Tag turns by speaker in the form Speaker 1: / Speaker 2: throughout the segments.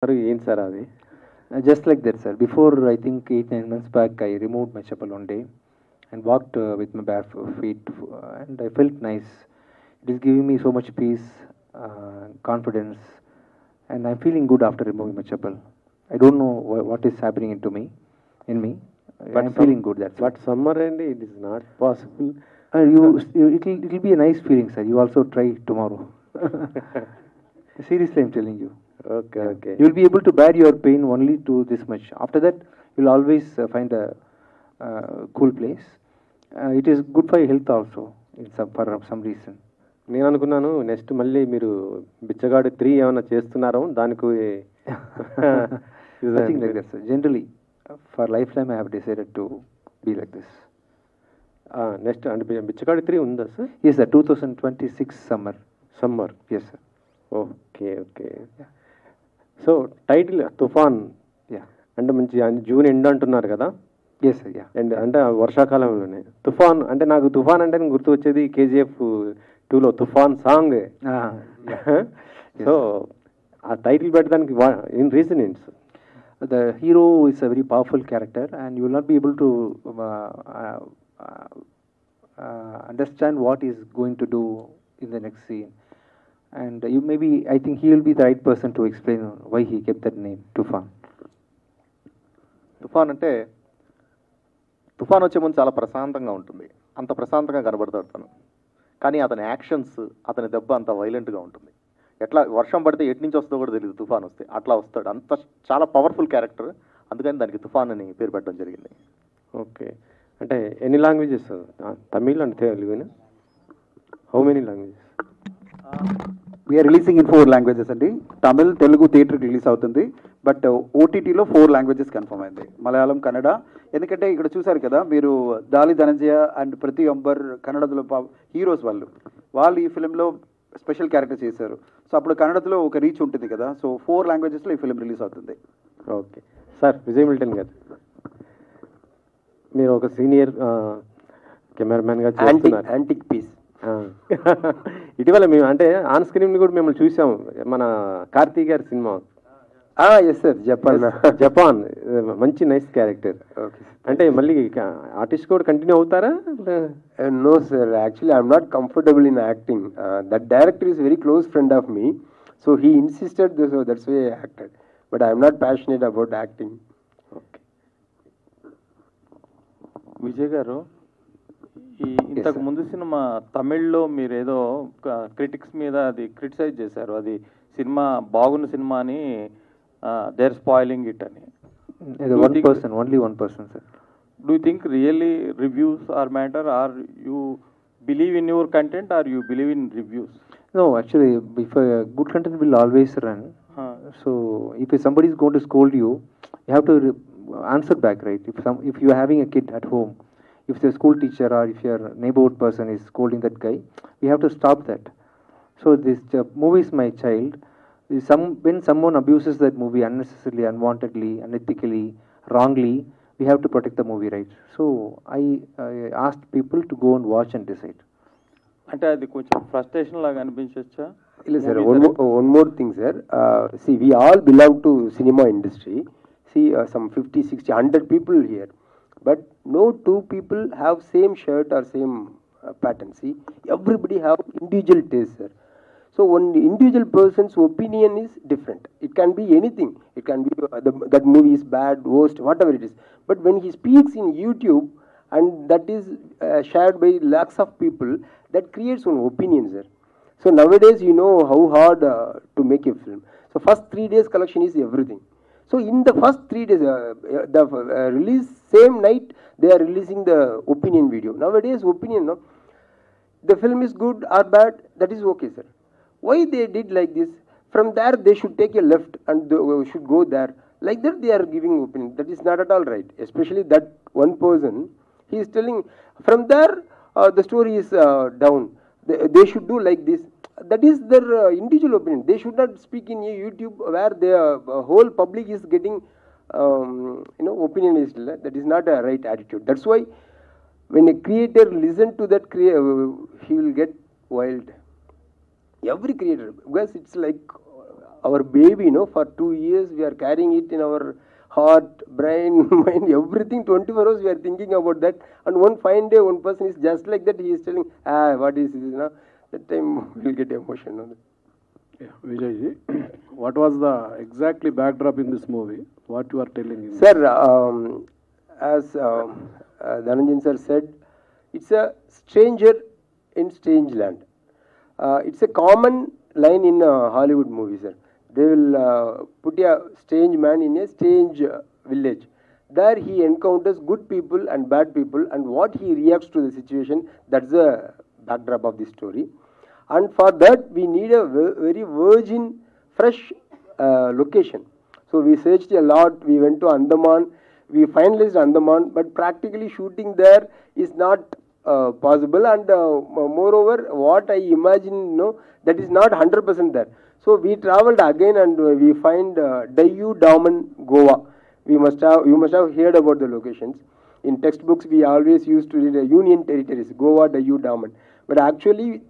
Speaker 1: మరి ఏంటి సార్ అది?
Speaker 2: Just like that, sir. Before, I think 8 9 months back, I removed my chappal one day and walked with my bare feet, and I felt nice. It is giving me so much peace, confidence, and I'm feeling good after removing my chappal. I don't know what is happening in me.
Speaker 1: But
Speaker 2: I'm feeling good. That's
Speaker 1: But summer and it is not possible.
Speaker 2: it'll be a nice feeling, sir. You also try tomorrow. Seriously, I'm telling you.
Speaker 1: Okay, okay.
Speaker 2: You'll be able to bear your pain only to this much. After that, you'll always find a cool place. It is good for your health also, for some reason.
Speaker 1: నేను అనుకున్నాను next మళ్ళీ మీరు బిచ్చగాడు 3 ఏమైనా చేస్తున్నారో దానికి
Speaker 2: Nothing like that, sir. Generally, for lifetime, I have decided to be like this.
Speaker 1: Next అంటే బిచ్చగాడు 3 ఉందా sir?
Speaker 2: Yes, sir. 2026 summer.
Speaker 1: Summer.
Speaker 2: Yes, sir.
Speaker 1: Okay, okay. So title తుఫాన్.
Speaker 2: Yeah.
Speaker 1: అంటే మంచి జూన్ ఎండ్ అంటున్నారు కదా?
Speaker 2: Yes, sir. Yeah.
Speaker 1: అండ్ అంటే వర్షాకాలంలోనే తుఫాన్ అంటే నాకు తుఫాన్ అంటే గుర్తు వచ్చేది KGF 2లో తుఫాన్ సాంగ్. సో ఆ టైటిల్ పెట్టడానికి ఇన్ రీజన్ ఏంటి sir?
Speaker 2: The hero is a very powerful character, and you will not be able to understand what he is going to do in the next scene. And you maybe, I think he will be the right person to explain why he kept that name, Tufan.
Speaker 3: తుఫాన్ అంటే తుఫాన్ వచ్చే ముందు చాలా ప్రశాంతంగా ఉంటుంది, అంత ప్రశాంతంగా కనబడతాడు తను. కానీ అతని యాక్షన్స్, అతని దెబ్బ అంత వైలెంట్గా ఉంటుంది. ఎట్లా వర్షం పడితే ఎటు నుంచి వస్తుందో కూడా తెలియదు, తుఫాన్ వస్తే అట్లా వస్తాడు. అంత చాలా పవర్ఫుల్ క్యారెక్టర్, అందుకని దానికి తుఫాన్ అని పేరు పెట్టడం జరిగింది.
Speaker 1: ఓకే. అంటే ఎన్ని languages? Tamil and Telugu? How many languages?
Speaker 4: We're releasing in 4 languages అండి. తమిళ్, తెలుగు థియేటర్కి రిలీజ్ అవుతుంది. బట్ ఓటీటీలో 4 లాంగ్వేజెస్ కన్ఫర్మ్ అయింది, మలయాళం, కన్నడ. ఎందుకంటే ఇక్కడ చూసారు కదా మీరు, దాలి ధనంజయ అండ్ ప్రతి అంబర్ కన్నడలో హీరోస్ వాళ్ళు ఈ ఫిలింలో స్పెషల్ క్యారెక్టర్ చేశారు. సో అప్పుడు కన్నడలో ఒక రీచ్ ఉంటుంది కదా. సో 4 లాంగ్వేజెస్లో ఈ ఫిలిం రిలీజ్ అవుతుంది.
Speaker 1: Okay sir. విజయ్ మిల్టన్ గారు, మీరు ఒక సీనియర్ కెమెరామ్యాన్గా చేస్తున్నారు.
Speaker 4: Antique piece.
Speaker 1: ఇటీవల మేము అంటే ఆన్ స్క్రీన్ కూడా మిమ్మల్ని చూసాం, మన కార్తీక్ గారి సినిమా.
Speaker 4: Yes sir,
Speaker 1: Japan. మంచి నైస్ క్యారెక్టర్. అంటే మళ్ళీ ఆర్టిస్ట్ కూడా కంటిన్యూ అవుతారా?
Speaker 5: No, sir. Actually, I'm not comfortable in acting. That director is a very close friend of me, so he insisted, so that's why I acted. But I'm not passionate about acting.
Speaker 1: Okay.
Speaker 6: Vijay గారు, ఈ ఇంతకు ముందు cinema తమిళ్లో మీరు ఏదో critics మీద అది criticise చేశారు, అది సినిమా బాగున్న సినిమా అని, దేర్ స్పాయిలింగ్ ఇట్ అని.
Speaker 2: Only one person, sir.
Speaker 6: Do you think really reviews are matter, or you believe in your content, or you believe in reviews?
Speaker 2: No, actually, if good content will always run. So if somebody is going to scold you, you have to answer back, right? If you are having a kid at home, if the school teacher or if your neighborhood person is scolding that guy, we have to stop that. So this movie is my child. When someone abuses that movie unnecessarily, unwantedly, unethically, wrongly, we have to protect the movie, right? So I asked people to go and watch and decide.
Speaker 6: అంటే అది కొంచెం frustration లాగా అనిపించవచ్చా?
Speaker 5: Yes, sir. One more thing, sir. See, we all belong to cinema industry. See, some 50, 60, 100 people here. But no 2 people have same shirt or same pattern. See, everybody have individual taste, sir. So one individual person's opinion is different. It can be anything. It can be that movie is bad, worst, whatever it is. But when he speaks in YouTube and that is shared by lakhs of people, that creates one opinion, sir. So nowadays you know how hard to make a film. So first 3 days collection is everything. So in the first 3 days, the release same night they are releasing the opinion video. Nowadays opinion, no, the film is good or bad, that is okay, sir. Why they did like this? From there they should take a left and they should go there. Like that they are giving opinion. That is not at all right. Especially that one person, he is telling from there the story is down. They should do like this. That is their individual opinion. They should not speak in YouTube where the whole public is getting opinion is. That is not a right attitude. That's why when a creator listen to that, he will get wild. Every creator, because it's like our baby, for 2 years we are carrying it in our heart, brain, mind, everything. 24 hours we are thinking about that. And one fine day, one person is just like that. He is telling, what is this now? That time we will get emotion.
Speaker 7: Yeah, Vijay ji, what was the exactly backdrop in this movie? What you are telling him?
Speaker 5: Sir, as Dhananjan sir said, it's a stranger in strange land. It's a common line in Hollywood movies, sir. They will put a strange man in a strange village. There he encounters good people and bad people, and what he reacts to the situation, that's the backdrop of the story. And for that, we need a very virgin, fresh location. So we searched a lot. We went to Andaman. We finalized Andaman, but practically shooting there is not possible. And moreover, what I imagine, that is not 100% there. So we traveled again, and we find Dayu Daman, Goa. You must have heard about the locations. In textbooks, we always used to read Union Territories, Goa, Dayu Daman. But actually,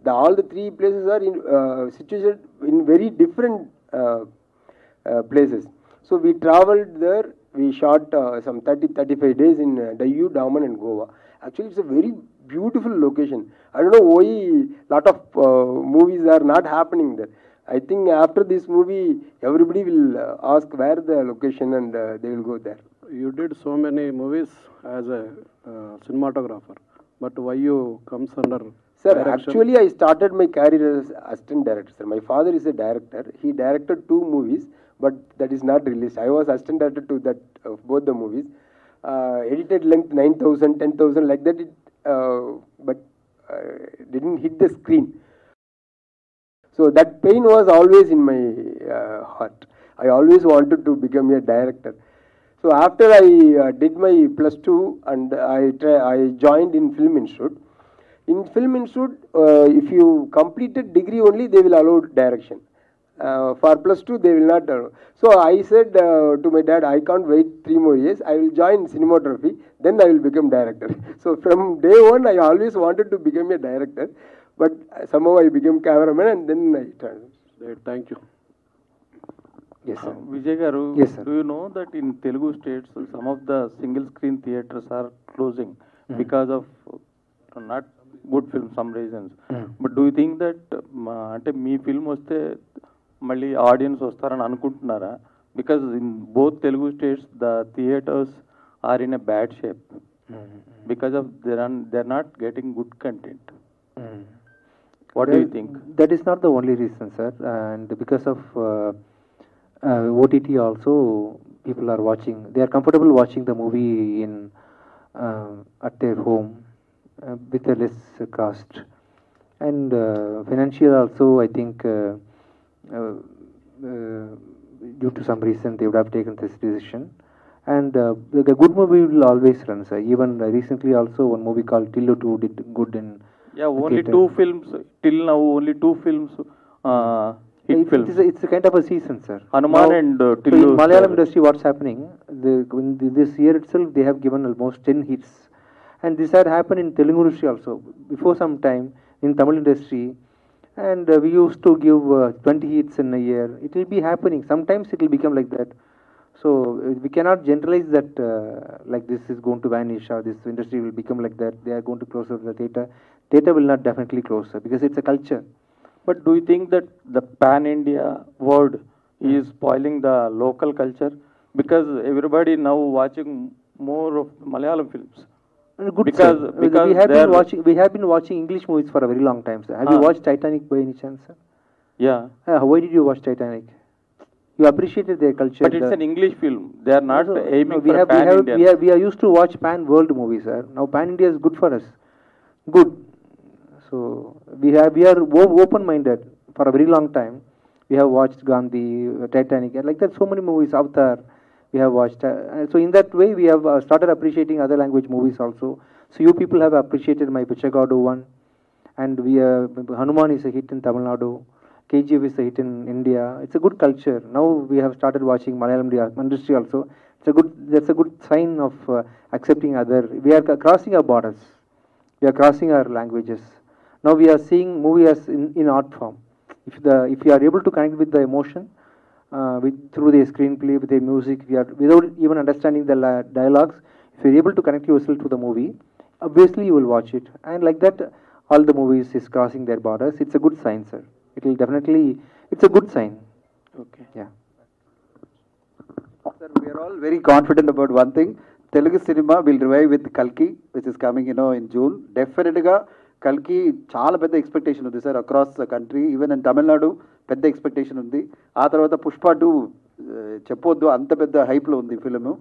Speaker 5: all the three places are situated in very different places. So we traveled there. We shot some 35 days in Dayu, Daman and Goa. Actually, it's a very beautiful location. I don't know why lot of movies are not happening there. I think after this movie, everybody will ask where the location, and they will go there.
Speaker 7: You did so many movies as a cinematographer, but why you comes under
Speaker 5: Sir,
Speaker 7: direction?
Speaker 5: actually I started my career as assistant director. Sir. My father is a director. He directed 2 movies, but that is not released. I was assistant director to that both the movies. Edited length 9,000, 10,000 like that, but didn't hit the screen. So that pain was always in my heart. I always wanted to become a director. So after I did my +2 and I joined in Film Institute. In Film Institute, if you completed degree only, they will allow direction. For +2, they will not allow. So I said to my dad, I can't wait 3 more years. I will join cinematography, then I will become director. So from day one, I always wanted to become a director, but somehow I became cameraman, and then I turned.
Speaker 7: Thank you.
Speaker 5: Yes, sir.
Speaker 6: Vijay Garu,
Speaker 5: Yes, sir.
Speaker 6: do you know that in Telugu states, some of the single screen theatres are closing because of not good film, some reasons. But do you think that అంటే మీ film వస్తే మళ్ళీ audience వస్తారని అనుకుంటున్నారా? Because in both Telugu states, the theatres are in a bad shape because of they're not getting good content. What do you think?
Speaker 2: That is not the only reason, sir. And because of OTT also, people are watching. They are comfortable watching the movie at their home with a less cost. And financial also, I think, due to some reason, they would have taken this decision. And the good movie will always run, sir. Even recently also, one movie called Tillu 2 did good in
Speaker 6: Only
Speaker 2: theater.
Speaker 6: 2 films, till now, only 2 films, hit films.
Speaker 2: It's a kind of a season, sir.
Speaker 6: Hanuman
Speaker 2: Now,
Speaker 6: and
Speaker 2: so
Speaker 6: Tillu.
Speaker 2: in Malayalam industry, what's happening? This year itself, they have given almost 10 hits, and this had happened in Telugu industry also before some time in Tamil industry, and we used to give 20 hits in a year. It will be happening. Sometimes it will become like that. So we cannot generalize that like this is going to vanish or this industry will become like that. They are going to close up the theater. Theater will not definitely close, sir, because it's a culture.
Speaker 6: But do you think that the pan-India word is spoiling the local culture? Because everybody now watching more of Malayalam films.
Speaker 2: Good,
Speaker 6: Because-
Speaker 2: sir.
Speaker 6: because
Speaker 2: we have been watching English movies for a very long time, sir. Have you watched Titanic by any chance, sir?
Speaker 6: Yeah.
Speaker 2: Why did you watch Titanic? You appreciated their culture.
Speaker 6: But it's an English film. They are not aiming
Speaker 2: we
Speaker 6: for
Speaker 2: have,
Speaker 6: pan-Indian.
Speaker 2: we are used to watch pan-world movies, sir. Now pan-India is good for us. Good. So we are open-minded for a very long time. We have watched Gandhi, Titanic, and like that. So many movies out there. We have watched. So in that way, we have started appreciating other language movies also. So you people have appreciated my Pichagadu one, and Hanuman is a hit in Tamil Nadu. KGF is a hit in India. It's a good culture. Now we have started watching Malayalam industry also. That's a good sign of accepting other. We are crossing our borders. We are crossing our languages. Now we are seeing movies in art form. If you are able to connect with the emotion, through the screenplay, with the music, without even understanding the dialogues, if you're able to connect yourself to the movie, obviously you will watch it. And like that, all the movies is crossing their borders. It's a good sign, sir. It's a good sign.
Speaker 6: Okay.
Speaker 2: Yeah.
Speaker 4: Sir, we are all very confident about one thing. Telugu cinema will revive with Kalki, which is coming, in June. Definitely, Kalki చాలా పెద్ద expectation ఉంది sir across the country. Even in Tamil Nadu పెద్ద expectation ఉంది. ఆ తర్వాత పుష్ప 2 చెప్పొద్దు, అంత పెద్ద హైప్లో ఉంది ఫిలిము.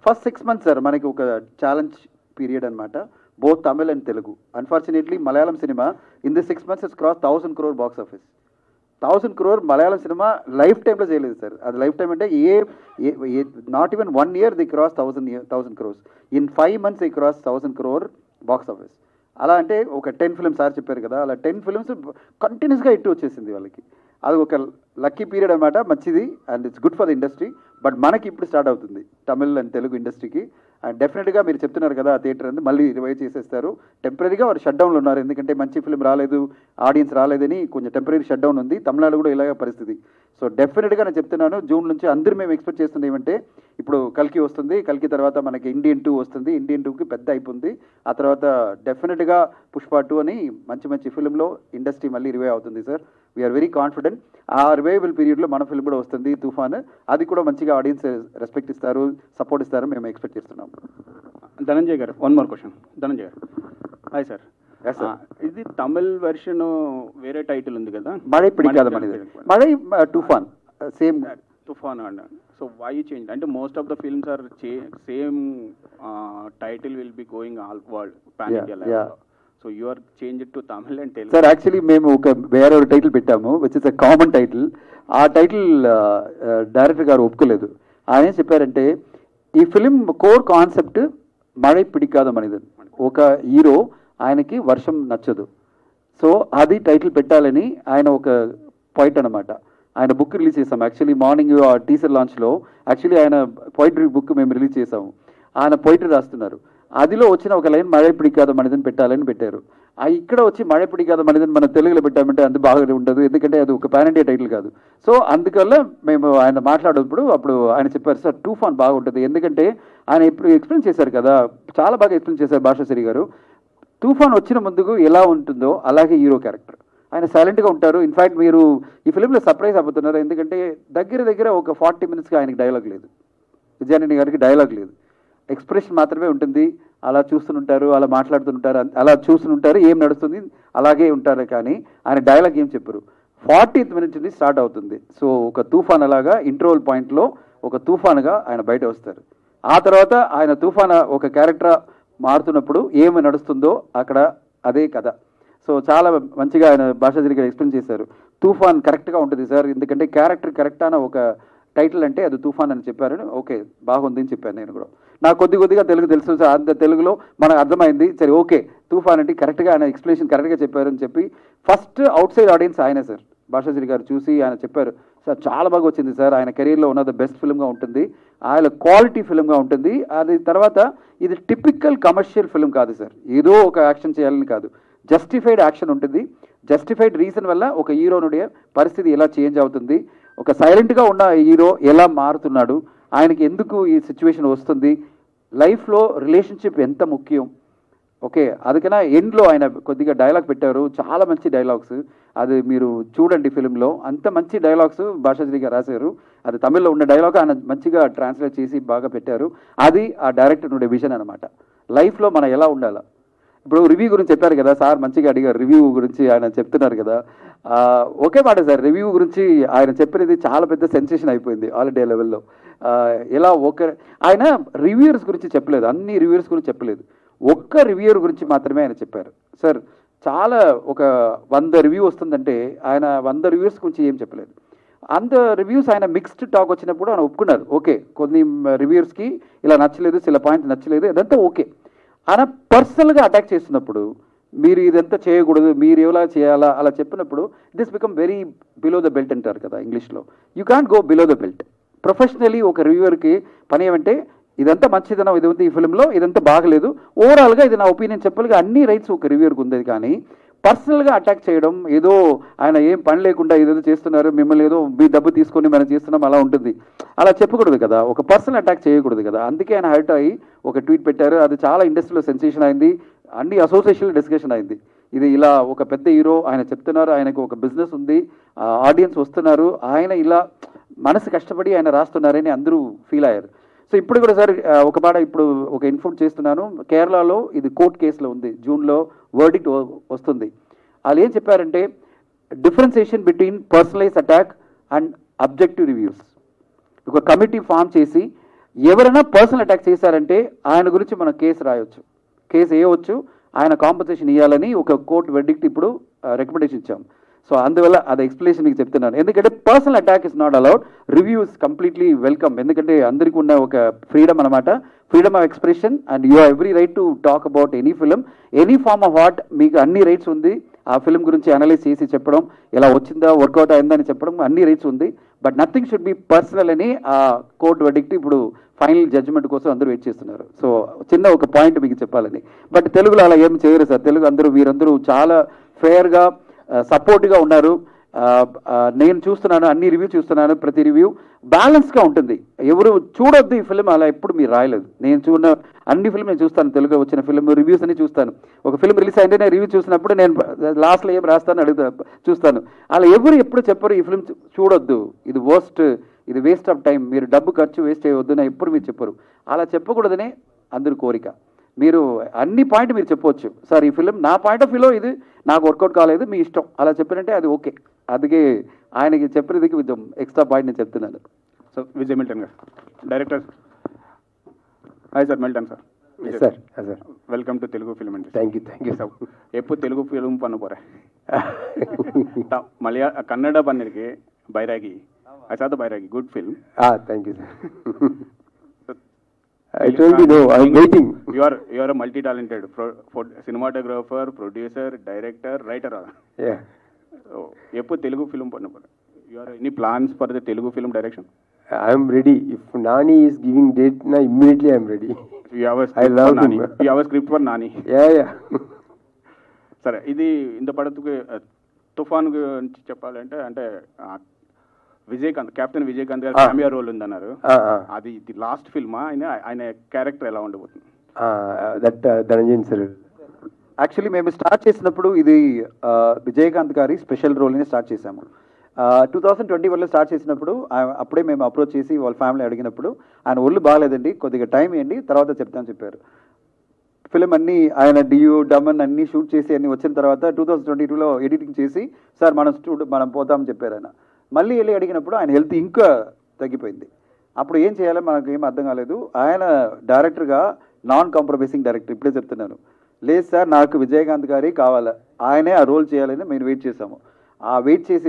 Speaker 4: ఫస్ట్ 6 months సార్ మనకి ఒక ఛాలెంజ్ పీరియడ్ అనమాట, both Tamil and Telugu. Unfortunately Malayalam cinema in the 6 months it's cross 1000 crore box office. 1000 crore Malayalam cinema life టైంలో చేయలేదు సార్. అది లైఫ్ టైం అంటే not even 1 year the cross 1000 crores. In 5 months the cross 1000 crore box office. అలా అంటే ఒక 10 films sir చెప్పారు కదా, అలా 10 films కంటిన్యూస్గా హిట్ వచ్చేసింది వాళ్ళకి. అది ఒక లక్కీ పీరియడ్ అనమాట, మంచిది, and it's good for the industry. But మనకి ఇప్పుడు స్టార్ట్ అవుతుంది తమిళ్ అండ్ తెలుగు ఇండస్ట్రీకి. అండ్ డెఫినెట్గా మీరు చెప్తున్నారు కదా ఆ థియేటర్ అని మళ్ళీ రివైవ్ చేసేస్తారు. టెంపరీగా వారు షట్ డౌన్లో ఉన్నారు, ఎందుకంటే మంచి ఫిల్మ్ రాలేదు, ఆడియన్స్ రాలేదని కొంచెం టెంపరీ షట్ డౌన్ ఉంది. తమిళనాడు కూడా ఇలాగే పరిస్థితి. సో డెఫినెట్గా నేను చెప్తున్నాను, జూన్ నుంచి అందరూ మేము ఎక్స్పెక్ట్ చేస్తుంది ఏమంటే, ఇప్పుడు కల్కి వస్తుంది, కల్కి తర్వాత మనకి ఇండియన్ 2 వస్తుంది, ఇండియన్ 2కి పెద్ద అయిపోతుంది. ఆ తర్వాత డెఫినెట్గా పుష్ప 2 అని మంచి మంచి ఫిల్మ్లో ఇండస్ట్రీ మళ్ళీ రివైవ్ అవుతుంది సార్. We're very confident. ఆ రివైవల్ పీరియడ్లో మన ఫిల్మ్ కూడా వస్తుంది తుఫాన్. అది కూడా మంచిగా ఆడియన్స్ రెస్పెక్ట్ ఇస్తారు, సపోర్ట్ ఇస్తారు మేము ఎక్స్పెక్ట్ చేస్తున్నాం.
Speaker 8: ధనంజయ్ గారు, వన్ మోర్ క్వశ్చన్. ధనంజయ్ గారు, హాయ్ సార్. ఇది తమిళ్ వెర్షన్ వేరే టైటిల్ ఉంది కదా,
Speaker 4: మழை பிடிக்காத மனிதன், మழை తుఫాన్ సేమ్
Speaker 8: తుఫాన్ అండ్ సో వై చేంజ్ అంటే most of the films are same title will be going all world pan India level. So you are change it to Tamil and Telugu.
Speaker 4: Sir actually మేము ఒక వేరే టైటిల్ పెట్టాము which is a common title. ఆ title director గారు ఒప్పుకోలేదు. ఆయన ఏం చెప్పారంటే, ఈ ఫిలిం కోర్ కాన్సెప్ట్ మழை பிடிக்காத మనిదన్, ఒక హీరో ఆయనకి వర్షం నచ్చదు, సో అది టైటిల్ పెట్టాలని ఆయన ఒక పాయింట్ అనమాట. ఆయన బుక్ రిలీజ్ చేసాము యాక్చువల్లీ మార్నింగ్ టీజర్ లాంచ్లో. యాక్చువల్లీ ఆయన పోయిటరీ బుక్ మేము రిలీజ్ చేసాము. ఆయన పోయిటరీ రాస్తున్నారు, అదిలో వచ్చిన ఒక లైన్ మழை பிடிக்காத మనిదన్ పెట్టాలని పెట్టారు. ఇక్కడ వచ్చి మழை பிடிக்காத మనిదన్ మన తెలుగులో పెట్టామంటే అంత బాగా ఉండదు, ఎందుకంటే అది ఒక పాన్ ఇండియా టైటిల్ కాదు. సో అందువల్ల మేము ఆయన మాట్లాడేటప్పుడు అప్పుడు ఆయన చెప్పారు, సార్ తుఫాన్ బాగుంటుంది, ఎందుకంటే ఆయన ఇప్పుడు ఎక్స్ప్లెయిన్ చేశారు కదా, చాలా బాగా ఎక్స్ప్లెయిన్ చేశారు భాషాశ్రీ గారు. తుఫాన్ వచ్చిన ముందుకు ఎలా ఉంటుందో అలాగే హీరో క్యారెక్టర్, ఆయన సైలెంట్గా ఉంటారు. ఇన్ఫ్యాక్ట్ మీరు ఈ ఫిలింలో సర్ప్రైజ్ అయిపోతున్నారు, ఎందుకంటే దగ్గర ఒక 40 minutesగా ఆయనకి డైలాగ్ లేదు, విజయానంద గారికి డైలాగ్ లేదు, ఎక్స్ప్రెషన్ మాత్రమే ఉంటుంది. అలా చూస్తుంటారు, అలా మాట్లాడుతుంటారు, అలా చూస్తుంటారు, ఏం నడుస్తుంది అలాగే ఉంటారు, కానీ ఆయన డైలాగ్ ఏం చెప్పరు. 40th minute నుంచి స్టార్ట్ అవుతుంది. సో ఒక తుఫాన్ అలాగా ఇంట్రోల్ పాయింట్లో ఒక తుఫాన్గా ఆయన బయట వస్తారు. ఆ తర్వాత ఆయన తుఫాన్ ఒక క్యారెక్టర్ మారుతున్నప్పుడు ఏమి నడుస్తుందో అక్కడ అదే కథ. సో చాలా మంచిగా ఆయన భాషాశ్రీ గారు ఎక్స్ప్లెయిన్ చేశారు. తుఫాన్ కరెక్ట్గా ఉంటుంది సార్, ఎందుకంటే క్యారెక్టర్ కరెక్ట్ అని ఒక టైటిల్ అంటే అది తుఫాన్ అని చెప్పారని. ఓకే బాగుంది అని చెప్పాను నేను కూడా. నాకు కొద్దిగా తెలుగు తెలుసు సార్, అంత తెలుగులో మనకు అర్థమైంది, సరే ఓకే తుఫాన్ అంటే కరెక్ట్గా ఆయన ఎక్స్ప్లెనేషన్ కరెక్ట్గా చెప్పారని చెప్పి ఫస్ట్ అవుట్ సైడ్ ఆడియన్స్ ఆయనే సార్. భాషాశ్రీ గారు చూసి ఆయన చెప్పారు, సార్ చాలా బాగా వచ్చింది సార్, ఆయన కెరీర్లో ఉన్న ద బెస్ట్ ఫిల్మ్గా ఉంటుంది, ఆయన క్వాలిటీ ఫిల్మ్గా ఉంటుంది. అది తర్వాత ఇది టిపికల్ కమర్షియల్ ఫిల్మ్ కాదు సార్, ఏదో ఒక యాక్షన్ చేయాలని కాదు, జస్టిఫైడ్ యాక్షన్ ఉంటుంది. జస్టిఫైడ్ రీజన్ వల్ల ఒక హీరోనుடைய పరిస్థితి ఎలా చేంజ్ అవుతుంది, ఒక సైలెంట్గా ఉన్న హీరో ఎలా మారుతున్నాడు, ఆయనకి ఎందుకు ఈ సిచ్యువేషన్ వస్తుంది, లైఫ్లో రిలేషన్షిప్ ఎంత ముఖ్యం. ఓకే అందుకన్నా ఎండ్లో ఆయన కొద్దిగా డైలాగ్ పెట్టారు, చాలా మంచి డైలాగ్స్, అది మీరు చూడండి ఫిలింలో. అంత మంచి డైలాగ్స్ భాషాశ్రీ గారు రాశారు. అది తమిళ్లో ఉన్న డైలాగ్ ఆయన మంచిగా ట్రాన్స్లేట్ చేసి బాగా పెట్టారు. అది ఆ డైరెక్టర్ నుండే విజన్ అనమాట, లైఫ్లో మనం ఎలా ఉండాలి. ఇప్పుడు రివ్యూ గురించి చెప్పారు కదా సార్, మంచిగా అడిగారు, రివ్యూ గురించి ఆయన చెప్తున్నారు కదా. ఒకే మాట సార్, రివ్యూ గురించి ఆయన చెప్పినది చాలా పెద్ద సెన్సేషన్ అయిపోయింది ఆల్ ఇండియా లెవెల్లో. ఎలా ఆయన రివ్యూయర్స్ గురించి చెప్పలేదు, అన్ని రివ్యూయర్స్ గురించి చెప్పలేదు, ఒక్క రివ్యూయర్ గురించి మాత్రమే ఆయన చెప్పారు. సార్ చాలా ఒక 100 రివ్యూ వస్తుందంటే ఆయన 100 రివ్యూస్ గురించి ఏం చెప్పలేదు. అంత రివ్యూస్ ఆయన మిక్స్డ్ టాక్ వచ్చినప్పుడు ఆయన ఒప్పుకున్నారు, ఓకే కొన్ని రివ్యూయర్స్కి ఇలా నచ్చలేదు, చిల పాయింట్ నచ్చలేదు, అదంతా ఓకే. ఆయన పర్సనల్గా అటాక్ చేస్తున్నప్పుడు మీరు ఇదంతా చేయకూడదు, మీరు ఎలా చేయాలా అలా చెప్పినప్పుడు this become very below the belt అంటారు కదా ఇంగ్లీష్లో. You can't go below the belt. Professionally ఒక రివ్యూవర్కి పని ఏమంటే ఇదంతా మంచిదనం, ఇది ఉంది ఈ ఫిల్మ్లో, ఇదంతా బాగలేదు, ఓవరాల్గా ఇది నా ఒపీనియన్ చెప్పాలిగా అన్ని రైట్స్ ఒక రివ్యూవర్కి ఉంది. కానీ పర్సనల్గా అటాక్ చేయడం, ఏదో ఆయన ఏం పని లేకుండా ఏదేదో చేస్తున్నారు, మిమ్మల్ని ఏదో మీ డబ్బు తీసుకొని మనం చేస్తున్నాం అలా ఉంటుంది. అలా చెప్పకూడదు కదా, ఒక పర్సనల్ అటాక్ చేయకూడదు కదా. అందుకే ఆయన హర్ట్ అయ్యి ఒక ట్వీట్ పెట్టారు. అది చాలా ఇండస్ట్రీలో సెన్సేషన్ అయింది, అన్ని అసోసియేషన్లో డిస్కషన్ అయింది. ఇది ఇలా ఒక పెద్ద హీరో ఆయన చెప్తున్నారు, ఆయనకు ఒక బిజినెస్ ఉంది, ఆడియన్స్ వస్తున్నారు, ఆయన ఇలా మనసు కష్టపడి ఆయన రాస్తున్నారని అందరూ ఫీల్ అయ్యారు. సో ఇప్పుడు కూడా సార్ ఒక మాట ఇప్పుడు ఒక ఇన్ఫార్మ్ చేస్తున్నాను, కేరళలో ఇది కోర్ట్ కేసులో ఉంది, జూన్లో వర్డిక్ట్ వస్తుంది. వాళ్ళు ఏం చెప్పారంటే differentiation between personalize attack and objective reviews. ఒక కమిటీ ఫామ్ చేసి ఎవరైనా పర్సనల్ అటాక్ చేశారంటే ఆయన గురించి మనం కేసు రాయొచ్చు, కేసు వేయవచ్చు, ఆయన కాంపన్సేషన్ ఇవ్వాలని ఒక కోర్టు వెర్డిక్ట్ ఇప్పుడు రికమెండేషన్ ఇచ్చాం. సో అందువల్ల అది ఎక్స్ప్లెనేషన్ మీకు చెప్తున్నాను. ఎందుకంటే personal attack is not allowed, reviews completely welcome. ఎందుకంటే అందరికీ ఉన్న ఒక ఫ్రీడమ్ అనమాట, freedom of expression, and you have every right to talk about any film, any form of art. మీకు అన్ని రైట్స్ ఉంది ఆ ఫిలిం గురించి అనలైజ్ చేసి చెప్పడం, ఎలా వచ్చిందా వర్కౌట్ అయిందని చెప్పడం, అన్ని రైట్స్ ఉంది. But nothing should be personal అని ఆ కోర్టు వెర్డిక్ట్ ఇప్పుడు ఫైనల్ జడ్జిమెంట్ కోసం అందరూ వెయిట్ చేస్తున్నారు. సో చిన్న ఒక పాయింట్ మీకు చెప్పాలని. బట్ తెలుగులో అలా ఏం చేయరు సార్. తెలుగు అందరూ వీరందరూ చాలా ఫేర్గా సపోర్ట్గా ఉన్నారు. నేను చూస్తున్నాను, అన్ని రివ్యూ చూస్తున్నాను, ప్రతి రివ్యూ బ్యాలెన్స్గా ఉంటుంది. ఎవరు చూడొద్దు ఈ ఫిలిం అలా ఎప్పుడు మీరు రాయలేదు. నేను చూసిన అన్ని ఫిలిం నేను చూస్తాను, తెలుగులో వచ్చిన ఫిలిం రివ్యూస్ అన్ని చూస్తాను. ఒక ఫిలిం రిలీజ్ అయింటే నేను రివ్యూ చూసినప్పుడు నేను లాస్ట్లో ఏం రాస్తాను చూస్తాను. అలా ఎవరు ఎప్పుడు చెప్పరు ఈ ఫిలిం చూడొద్దు, ఇది వర్స్ట్, ఇది వేస్ట్ ఆఫ్ టైం, మీరు డబ్బు ఖర్చు వేస్ట్ చేయవద్దు అని ఎప్పుడు మీరు చెప్పరు. అలా చెప్పకూడదనే అందరి కోరిక. మీరు అన్ని పాయింట్ మీరు చెప్పవచ్చు, సార్ ఈ ఫిలిం నా పాయింట్ ఆఫ్ వ్యూలో ఇది నాకు వర్కౌట్ కాలేదు, మీ ఇష్టం అలా చెప్పినంటే అది ఓకే. అందుకే ఆయనకి చెప్పినది కొంచెం ఎక్స్ట్రా పాయింట్ నేను చెప్తున్నాను.
Speaker 8: సో విజయ్ మిల్టన్ గారు, director. Hi sir, Milton sir.
Speaker 5: Sir sir
Speaker 8: welcome to Telugu film industry.
Speaker 5: Thank you sir.
Speaker 8: எப்போ தெலுங்கு ஃபிலிம் பண்ண போகிறேன்? கன்னட பண்ணிருக்கு bairagi. I saw the Bairagi, good film.
Speaker 5: Thank you sir. I told you, no, I'm waiting.
Speaker 8: You are a multi-talented cinematographer, producer, director, writer.
Speaker 5: Yeah.
Speaker 8: So, எப்போ Telugu film பண்ண போறேன்? You are any plans for the Telugu film direction?
Speaker 5: I'm ready. If Nani is giving date, na immediately I'm ready.
Speaker 8: You have a script for Nani. You have a script for Nani.
Speaker 5: Yeah.
Speaker 8: సరే, ఇది ఇంత పడతుకు తుఫాన్ గురించి చెప్పాలంటే అంటే Vijayakanth, captain Vijayakanth గారు cameo role ఉందన్నారు. అది ఇది లాస్ట్ ఫిల్మా? ఆయన క్యారెక్టర్ ఎలా ఉండబోతుంది?
Speaker 5: That Dhananjayan sir.
Speaker 4: యాక్చువల్లీ మేము స్టార్ట్ చేసినప్పుడు ఇది విజయకాంత్ గారి స్పెషల్ రోల్ని స్టార్ట్ చేశాము. 2021లో స్టార్ట్ చేసినప్పుడు అప్పుడే మేము అప్రోచ్ చేసి వాళ్ళ ఫ్యామిలీ అడిగినప్పుడు ఆయన ఒళ్ళు బాగాలేదండి, కొద్దిగా టైం ఇవ్వండి, తర్వాత చెప్తామని చెప్పారు. ఫిలిం అన్నీ ఆయన డమన్ అన్నీ షూట్ చేసి అన్నీ వచ్చిన తర్వాత 2022లో ఎడిటింగ్ చేసి సార్ మనం పోతామని చెప్పారు ఆయన. మళ్ళీ వెళ్ళి అడిగినప్పుడు ఆయన హెల్త్ ఇంకా తగ్గిపోయింది. అప్పుడు ఏం చేయాలో మనకు ఏం అర్థం కాలేదు. ఆయన డైరెక్టర్గా నాన్ కాంప్రమైజింగ్ డైరెక్టర్, ఇప్పుడే చెప్తున్నాను, లేదు సార్ నాకు విజయకాంత్ గారి కావాలా, ఆయనే ఆ రోల్ చేయాలని మేము వెయిట్ చేసాము. ఆ వెయిట్ చేసి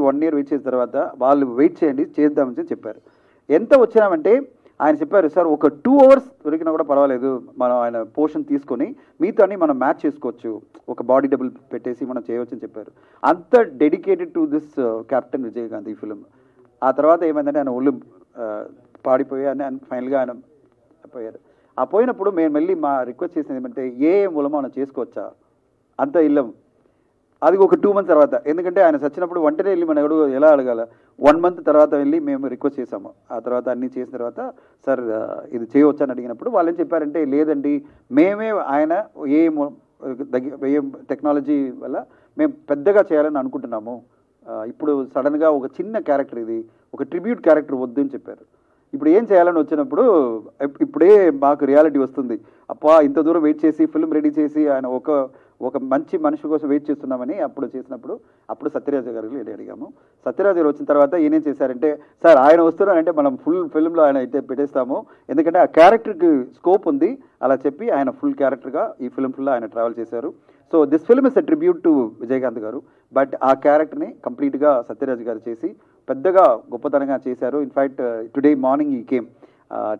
Speaker 4: 1 year వెయిట్ చేసిన తర్వాత వాళ్ళు వెయిట్ చేయండి చేద్దామని చెప్పారు. ఎంత వచ్చినామంటే ఆయన చెప్పారు, సార్ ఒక 2 hours దొరికినా కూడా పర్వాలేదు, మనం ఆయన పోర్షన్ తీసుకొని మిగతాన్ని మనం మ్యాచ్ చేసుకోవచ్చు, ఒక బాడీ డబుల్ పెట్టేసి మనం చేయవచ్చు అని చెప్పారు. అంత dedicated to this captain Vijayakanth ఈ ఫిలిం. ఆ తర్వాత ఏమైందంటే ఆయన ఒళ్ళు పాడిపోయి అని ఫైనల్గా ఆయన పోయారు. ఆ పోయినప్పుడు మేము మళ్ళీ మా రిక్వెస్ట్ చేసింది ఏమంటే ఏ మూలమో మనం చేసుకోవచ్చా, అంత ఇల్లం అది ఒక 2 months తర్వాత. ఎందుకంటే ఆయన చచ్చినప్పుడు వెంటనే వెళ్ళి మనం ఎలా అడగాల, 1 month తర్వాత వెళ్ళి మేము రిక్వెస్ట్ చేసాము. ఆ తర్వాత అన్నీ చేసిన తర్వాత సార్ ఇది చేయవచ్చు అని అడిగినప్పుడు వాళ్ళు ఏం చెప్పారంటే లేదండి, మేమే ఆయన ఏ టెక్నాలజీ వల్ల మేము పెద్దగా చేయాలని అనుకుంటున్నాము, ఇప్పుడు సడన్గా ఒక చిన్న క్యారెక్టర్ ఇది ఒక ట్రిబ్యూట్ క్యారెక్టర్ వద్దు అని చెప్పారు. ఇప్పుడు ఏం చేయాలని వచ్చినప్పుడు ఇప్పుడే మాకు రియాలిటీ వస్తుంది, అప్పా ఇంత దూరం వెయిట్ చేసి ఫిల్మ్ రెడీ చేసి ఆయన ఒక మంచి మనిషి కోసం వెయిట్ చేస్తున్నామని అప్పుడు చేసినప్పుడు అప్పుడు సత్యరాజు గారికి అడిగాము. సత్యరాజు గారు వచ్చిన తర్వాత ఏనేం చేశారంటే సార్ ఆయన వస్తున్నారంటే మనం ఫుల్ ఫిల్మ్లో ఆయన అయితే పెట్టేస్తాము, ఎందుకంటే ఆ క్యారెక్టర్కి స్కోప్ ఉంది అలా చెప్పి ఆయన ఫుల్ క్యారెక్టర్గా ఈ ఫిల్మ్ ఫుల్లో ఆయన ట్రావెల్ చేశారు. So this film is a tribute to Vijayakanth గారు. బట్ ఆ క్యారెక్టర్ని కంప్లీట్గా సత్యరాజు గారు చేసి పెద్దగా గొప్పతనంగా చేశారు. ఇన్ఫ్యాక్ట్ టుడే మార్నింగ్ ఈ కేమ్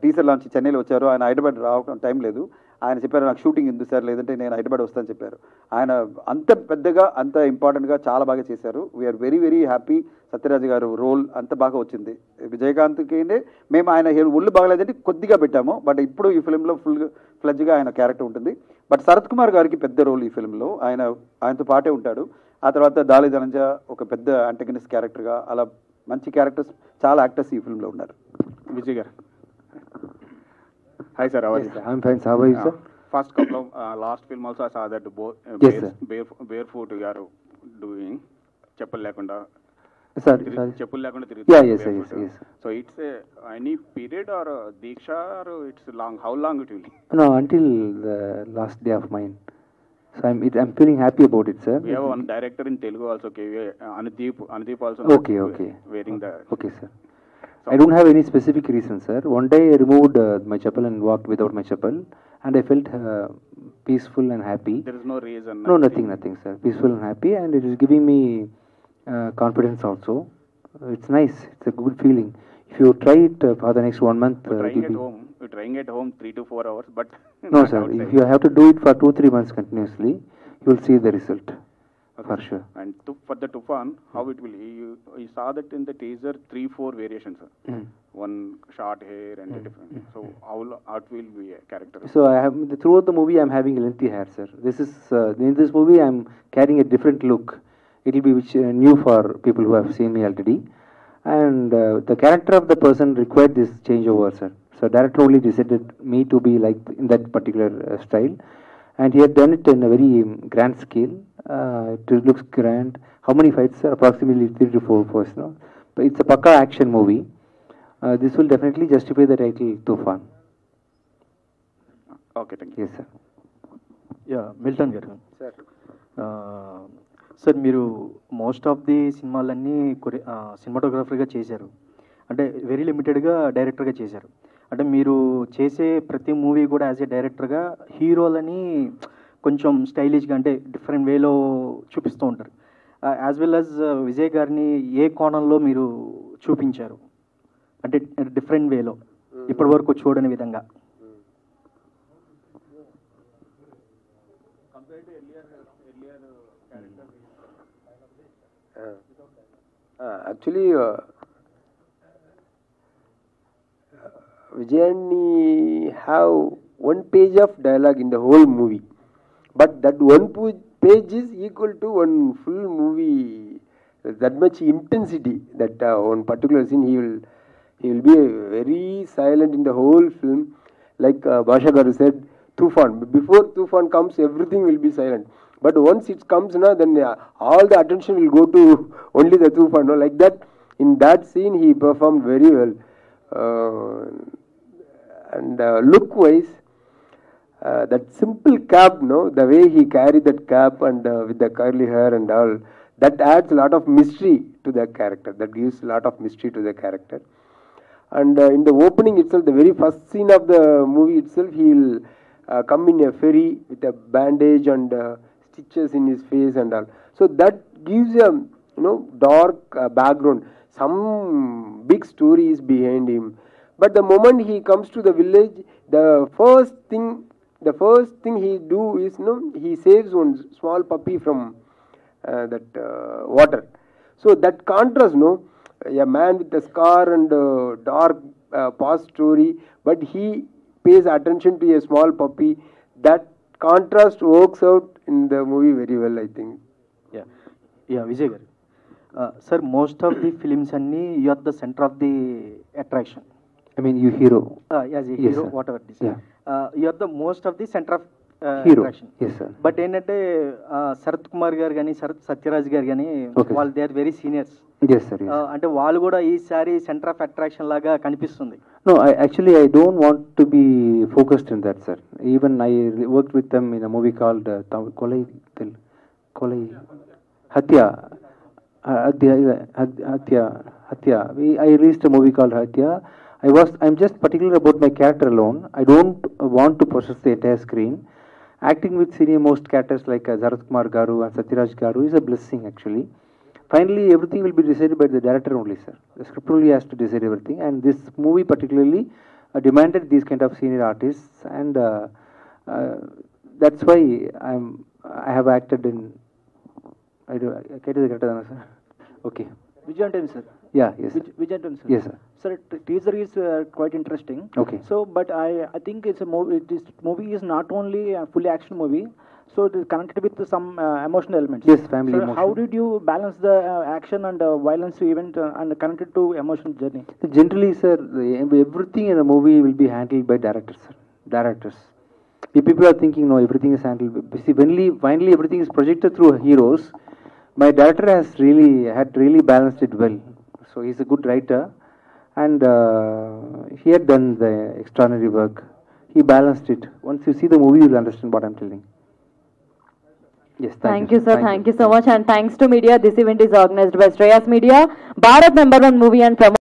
Speaker 4: టీజర్ లాంచ్ చెన్నైలో వచ్చారు, ఆయన హైదరాబాద్ రావడం టైం లేదు. ఆయన చెప్పారు నాకు షూటింగ్ ఉంది సార్, లేదంటే నేను హైదరాబాద్ వస్తానని చెప్పారు. ఆయన అంత పెద్దగా అంత ఇంపార్టెంట్గా చాలా బాగా చేశారు. We're very very happy. Sathyaraj గారు రోల్ అంత బాగా వచ్చింది. విజయకాంత్కి మేము ఆయన ఒళ్ళు బాగలేదంటే కొద్దిగా పెట్టాము, బట్ ఇప్పుడు ఈ ఫిల్మ్లో ఫ్లెడ్జ్గా ఆయన క్యారెక్టర్ ఉంటుంది. బట్ శరత్ కుమార్ గారికి పెద్ద రోల్ ఈ ఫిల్మ్లో, ఆయనతో పాటే ఉంటాడు. ఆ తర్వాత దాలి ధనంజయ ఒక పెద్ద యాంటగనిస్ట్ క్యారెక్టర్గా, అలా మంచి క్యారెక్టర్స్ చాలా యాక్టర్స్ ఈ ఫిల్మ్లో ఉన్నారు.
Speaker 8: విజయ్ గారు, hi sir, how are you?
Speaker 2: I'm fine. How are you, sir?
Speaker 8: First couple of last film also I saw that
Speaker 2: Yes, sir.
Speaker 8: barefoot you are doing చెప్పులు లేకుండా
Speaker 2: Sorry.
Speaker 8: చెప్పులు లేకుండా
Speaker 2: Yeah, yes, sir, yes.
Speaker 8: So it's any period or Diksha or it's long, how long it will be?
Speaker 2: No, until the last day of mine. So I'm feeling happy about it, sir.
Speaker 8: We have one director in Telugu also, Anudeep also.
Speaker 2: Okay.
Speaker 8: Wearing the.
Speaker 2: Okay, sir. I don't have any specific reason, sir. One day I removed my chappal and walked without my chappal, and I felt peaceful and happy.
Speaker 8: There is no reason.
Speaker 2: No, nothing, sir. Peaceful and happy, and it is giving me confidence also. It's nice. It's a good feeling. If you try it for the next 1 month,
Speaker 8: You're trying at home 3 to 4 hours, but
Speaker 2: no,
Speaker 8: not
Speaker 2: sir.
Speaker 8: outside.
Speaker 2: If you have to do it for 2-3 months continuously, you will see the result.
Speaker 8: Okay.
Speaker 2: For sure.
Speaker 8: And for the Tufan, how it will? You saw that in the teaser 3-4 variations. One short hair and different. So how it will be a character?
Speaker 2: So I have throughout the movie I'm having lengthy hair, sir. This is in this movie I'm carrying a different look. It will be new for people who have seen me already, and the character of the person required this changeover, sir. So director only decided me to be like in that particular style, and he had done it in a very grand scale. It looks grand. How many fights, sir? Approximately 3 to 4 fights, no? But it's a pakka action movie. This will definitely justify the title Tufan.
Speaker 8: Okay, thank you.
Speaker 2: Yes, sir.
Speaker 9: Yeah Milton గారు sir, మీరు most of the సినిమాలన్నీ సినిమాటోగ్రాఫర్గా చేశారు, అంటే very లిమిటెడ్గా డైరెక్టర్గా చేశారు. అంటే మీరు చేసే ప్రతి మూవీ కూడా యాజ్ ఏ డైరెక్టర్గా హీరోలని కొంచెం స్టైలిష్గా అంటే డిఫరెంట్ వేలో చూపిస్తూ ఉంటారు. యాజ్ వెల్ యాజ్ విజయ్ గారిని ఏ కోణంలో మీరు చూపించారు, అంటే డిఫరెంట్ వేలో ఇప్పటి వరకు చూడని విధంగా?
Speaker 5: Actually, Vijayani have one page of dialogue in the whole movie, but that one page is equal to one full movie. That much intensity, that one particular scene he will be very silent in the whole film. Like Basha Garu said, Tufan. Before Tufan comes, everything will be silent. But once it comes now, then all the attention will go to only the Tufan. No? Like that, in that scene, he performed very well. And look-wise, that simple cap, no, the way he carried that cap and with the curly hair and all, that adds a lot of mystery to the character. That gives a lot of mystery to the character. And in the opening itself, the very first scene of the movie itself, he will come in a ferry with a bandage and stitches in his face and all. So that gives a dark background. Some big story is behind him. But the moment he comes to the village, the first thing he do is he saves one small puppy from that water. So that contrast, a man with a scar and dark past story, but he pays attention to a small puppy. That contrast works out in the movie very well, I think.
Speaker 9: Yeah, Vijay garu. Sir, most of the films anni you are the center of the attraction.
Speaker 2: I mean, you hero.
Speaker 9: As a
Speaker 2: Yes,
Speaker 9: hero,
Speaker 2: sir.
Speaker 9: whatever it is.
Speaker 2: Yeah.
Speaker 9: You are the most of the center of
Speaker 2: Hero.
Speaker 9: attraction.
Speaker 2: Yes, sir.
Speaker 9: But ఏంటంటే శరత్ కుమార్ గారు కానీ సత్యరాజ్ గారు కానీ
Speaker 2: Okay.
Speaker 9: వాళ్ళు they are very seniors.
Speaker 2: Yes, sir. Yes.
Speaker 9: అంటే వాళ్ళు కూడా ఈసారి సెంటర్ ఆఫ్ అట్రాక్షన్ లాగా కనిపిస్తుంది.
Speaker 2: No, I don't want to be focused in that, sir. Even I worked with them in a movie called Hatya. I released a movie called Hatya. I'm just particular about my character alone. I don't want to possess the entire screen. Acting with senior most characters like Zarath Kumar Garu and Satyaraj Garu is a blessing, actually. Finally, everything will be decided by the director only, sir. The script only has to decide everything, and this movie particularly demanded these kind of senior artists, and That's why I have acted in. I get the correct answer. Okay.
Speaker 10: Vijayantan sir.
Speaker 2: Yeah. Yes.
Speaker 10: Vijayantan sir.
Speaker 2: Yes, sir.
Speaker 10: Sir, teaser is quite interesting.
Speaker 2: Okay.
Speaker 10: So, but I think it's a movie. This movie is not only a fully action movie. So it is connected with some emotional elements.
Speaker 2: Yes, family
Speaker 10: so
Speaker 2: emotion.
Speaker 10: How did you balance the action and violence event and connected to emotional journey?
Speaker 2: Generally, sir, everything in a movie will be handled by directors. Directors. If people are thinking, no, everything is handled. See, finally everything is projected through heroes. My director had really balanced it well. So he's a good writer, and he had done the extraordinary work. He balanced it. Once you see the movie, you'll understand what I'm telling. Yes,
Speaker 11: thank you, sir. Thank you so much, and thanks to media. This event is organized by Shreyas Media, Bharat #1 movie and promotion.